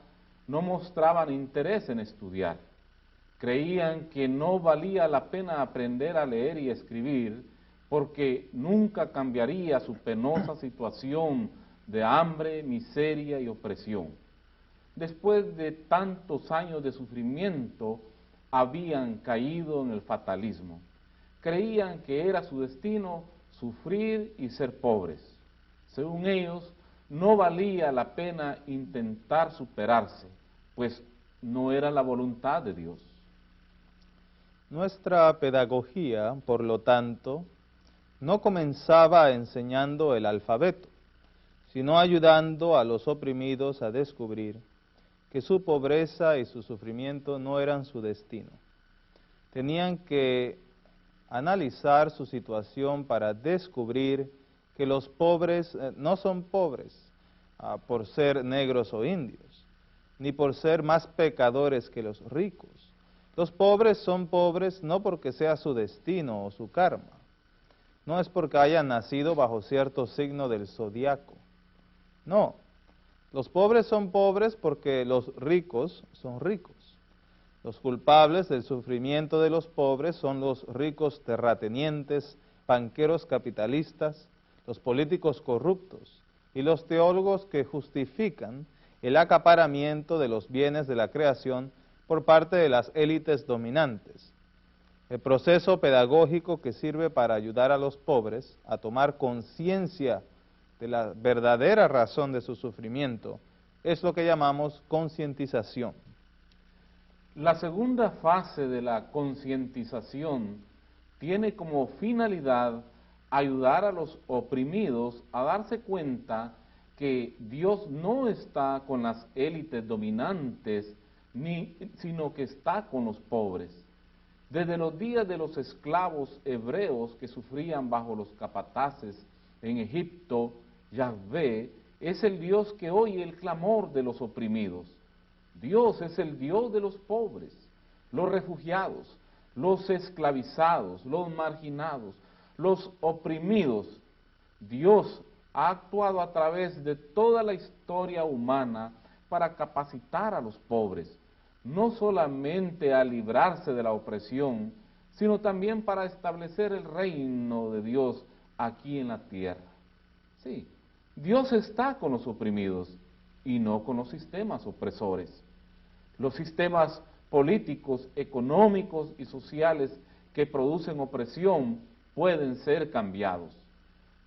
no mostraban interés en estudiar. Creían que no valía la pena aprender a leer y escribir porque nunca cambiaría su penosa situación de hambre, miseria y opresión. Después de tantos años de sufrimiento, habían caído en el fatalismo. Creían que era su destino sufrir y ser pobres. Según ellos, no valía la pena intentar superarse, pues no era la voluntad de Dios. Nuestra pedagogía, por lo tanto, no comenzaba enseñando el alfabeto, sino ayudando a los oprimidos a descubrir que su pobreza y su sufrimiento no eran su destino. Tenían que analizar su situación para descubrir que los pobres no son pobres por ser negros o indios, ni por ser más pecadores que los ricos. Los pobres son pobres no porque sea su destino o su karma, no es porque hayan nacido bajo cierto signo del zodiaco. No, los pobres son pobres porque los ricos son ricos. Los culpables del sufrimiento de los pobres son los ricos terratenientes, banqueros capitalistas, los políticos corruptos y los teólogos que justifican el acaparamiento de los bienes de la creación por parte de las élites dominantes. El proceso pedagógico que sirve para ayudar a los pobres a tomar conciencia de la verdadera razón de su sufrimiento es lo que llamamos concientización. La segunda fase de la concientización tiene como finalidad ayudar a los oprimidos a darse cuenta que Dios no está con las élites dominantes, sino que está con los pobres. Desde los días de los esclavos hebreos que sufrían bajo los capataces en Egipto, Yahvé es el Dios que oye el clamor de los oprimidos. Dios es el Dios de los pobres, los refugiados, los esclavizados, los marginados, los oprimidos. Dios ha actuado a través de toda la historia humana para capacitar a los pobres, no solamente a librarse de la opresión, sino también para establecer el reino de Dios aquí en la tierra. Sí, Dios está con los oprimidos y no con los sistemas opresores. Los sistemas políticos, económicos y sociales que producen opresión pueden ser cambiados.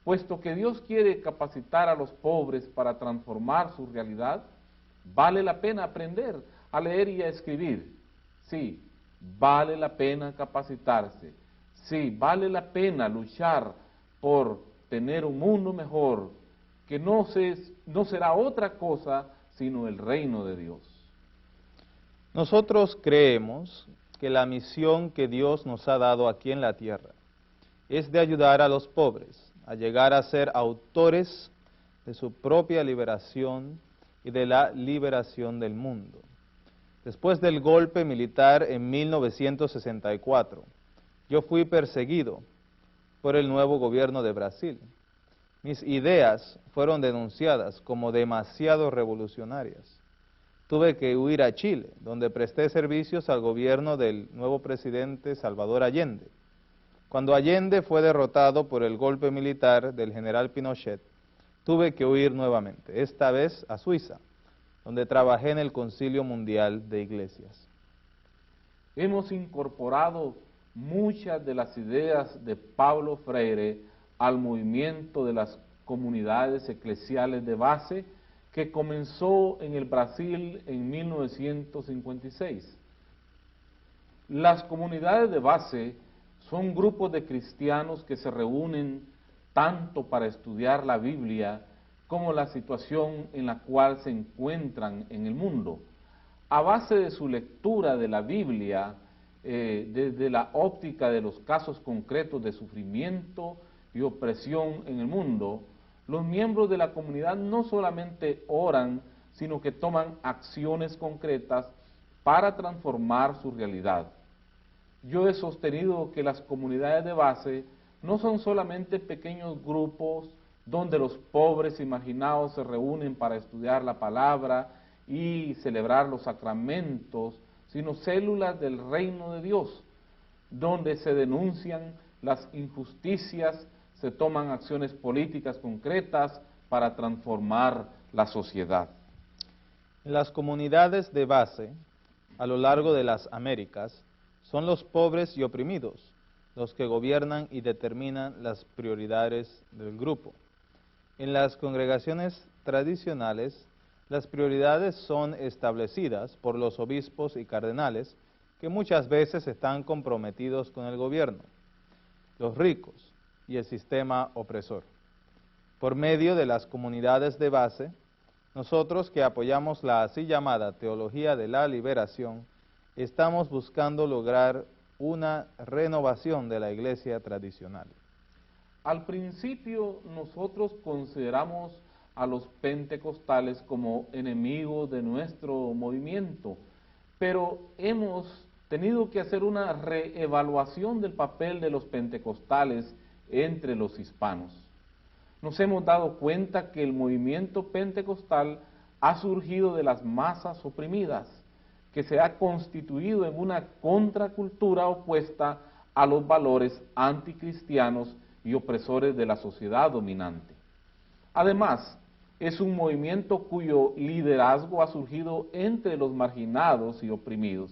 Puesto que Dios quiere capacitar a los pobres para transformar su realidad, vale la pena aprender a leer y a escribir. Sí, vale la pena capacitarse. Sí, vale la pena luchar por tener un mundo mejor que no será otra cosa sino el reino de Dios. Nosotros creemos que la misión que Dios nos ha dado aquí en la tierra es de ayudar a los pobres a llegar a ser autores de su propia liberación y de la liberación del mundo. Después del golpe militar en 1964, yo fui perseguido por el nuevo gobierno de Brasil. Mis ideas fueron denunciadas como demasiado revolucionarias. Tuve que huir a Chile, donde presté servicios al gobierno del nuevo presidente Salvador Allende. Cuando Allende fue derrotado por el golpe militar del general Pinochet, tuve que huir nuevamente, esta vez a Suiza, donde trabajé en el Concilio Mundial de Iglesias. Hemos incorporado muchas de las ideas de Paulo Freire al movimiento de las comunidades eclesiales de base que comenzó en el Brasil en 1956. Las comunidades de base son grupos de cristianos que se reúnen tanto para estudiar la Biblia como la situación en la cual se encuentran en el mundo. A base de su lectura de la Biblia, desde la óptica de los casos concretos de sufrimiento y opresión en el mundo, los miembros de la comunidad no solamente oran, sino que toman acciones concretas para transformar su realidad. Yo he sostenido que las comunidades de base no son solamente pequeños grupos donde los pobres y marginados se reúnen para estudiar la palabra y celebrar los sacramentos, sino células del reino de Dios, donde se denuncian las injusticias, se toman acciones políticas concretas para transformar la sociedad. Las comunidades de base a lo largo de las Américas son los pobres y oprimidos los que gobiernan y determinan las prioridades del grupo. En las congregaciones tradicionales, las prioridades son establecidas por los obispos y cardenales que muchas veces están comprometidos con el gobierno, los ricos y el sistema opresor. Por medio de las comunidades de base, nosotros que apoyamos la así llamada teología de la liberación, estamos buscando lograr una renovación de la iglesia tradicional. Al principio nosotros consideramos a los pentecostales como enemigos de nuestro movimiento, pero hemos tenido que hacer una reevaluación del papel de los pentecostales entre los hispanos. Nos hemos dado cuenta que el movimiento pentecostal ha surgido de las masas oprimidas, que se ha constituido en una contracultura opuesta a los valores anticristianos y opresores de la sociedad dominante. Además, es un movimiento cuyo liderazgo ha surgido entre los marginados y oprimidos.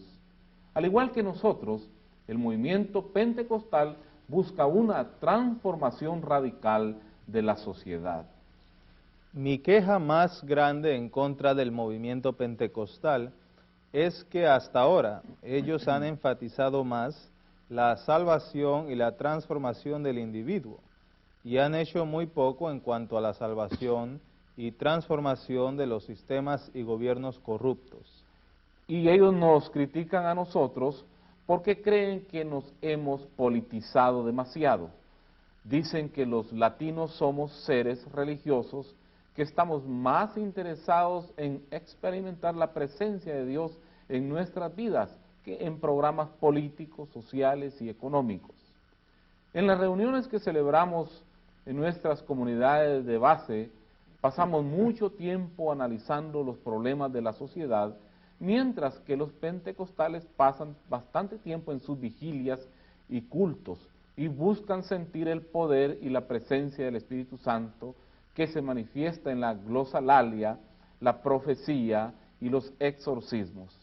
Al igual que nosotros, el movimiento pentecostal busca una transformación radical de la sociedad. Mi queja más grande en contra del movimiento pentecostal es que hasta ahora ellos han enfatizado más la salvación y la transformación del individuo y han hecho muy poco en cuanto a la salvación y transformación de los sistemas y gobiernos corruptos. Y ellos nos critican a nosotros porque creen que nos hemos politizado demasiado. Dicen que los latinos somos seres religiosos que estamos más interesados en experimentar la presencia de Dios en nuestras vidas que en programas políticos, sociales y económicos. En las reuniones que celebramos en nuestras comunidades de base, pasamos mucho tiempo analizando los problemas de la sociedad, mientras que los pentecostales pasan bastante tiempo en sus vigilias y cultos y buscan sentir el poder y la presencia del Espíritu Santo que se manifiesta en la glosalalia, la profecía y los exorcismos.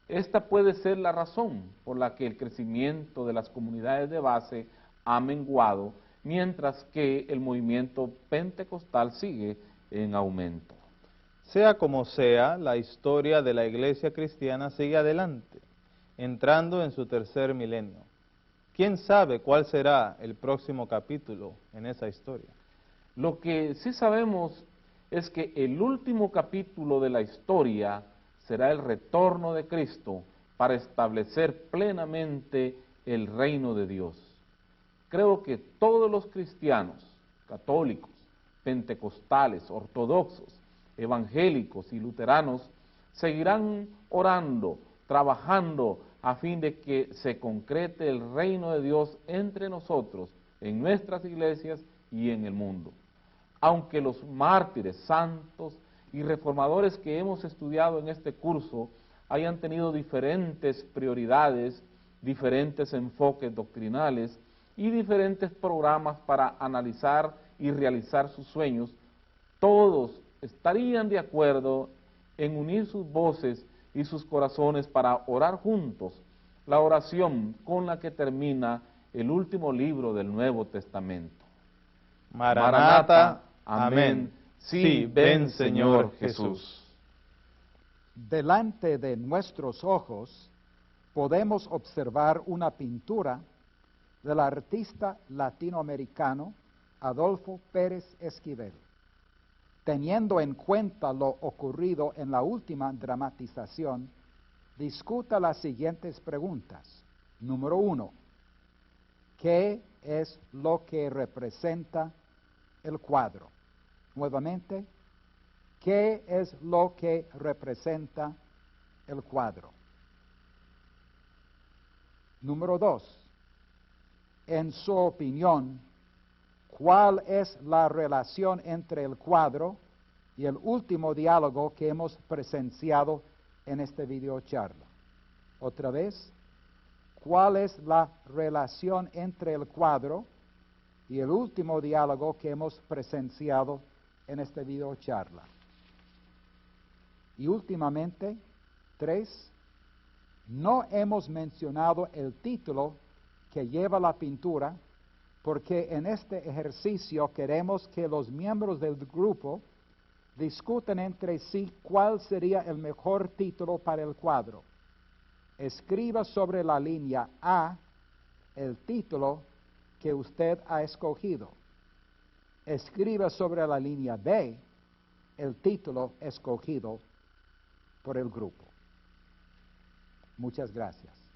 Esta puede ser la razón por la que el crecimiento de las comunidades de base ha menguado, mientras que el movimiento pentecostal sigue en aumento. Sea como sea, la historia de la iglesia cristiana sigue adelante, entrando en su tercer milenio. ¿Quién sabe cuál será el próximo capítulo en esa historia? Lo que sí sabemos es que el último capítulo de la historia será el retorno de Cristo para establecer plenamente el reino de Dios. Creo que todos los cristianos, católicos, pentecostales, ortodoxos, evangélicos y luteranos seguirán orando, trabajando a fin de que se concrete el reino de Dios entre nosotros, en nuestras iglesias y en el mundo. Aunque los mártires, santos y reformadores que hemos estudiado en este curso hayan tenido diferentes prioridades, diferentes enfoques doctrinales y diferentes programas para analizar y realizar sus sueños, todos estarían de acuerdo en unir sus voces y sus corazones para orar juntos la oración con la que termina el último libro del Nuevo Testamento. Maranata, amén. Sí, ven Señor Jesús. Delante de nuestros ojos podemos observar una pintura del artista latinoamericano Adolfo Pérez Esquivel. Teniendo en cuenta lo ocurrido en la última dramatización, discuta las siguientes preguntas. Número 1. ¿Qué es lo que representa el cuadro? Nuevamente, ¿qué es lo que representa el cuadro? Número 2. En su opinión, ¿cuál es la relación entre el cuadro y el último diálogo que hemos presenciado en esta videocharla? Otra vez, ¿cuál es la relación entre el cuadro y el último diálogo que hemos presenciado en esta videocharla? Y últimamente, 3, no hemos mencionado el título que lleva la pintura, porque en este ejercicio queremos que los miembros del grupo discutan entre sí cuál sería el mejor título para el cuadro. Escriba sobre la línea A el título que usted ha escogido. Escriba sobre la línea B el título escogido por el grupo. Muchas gracias.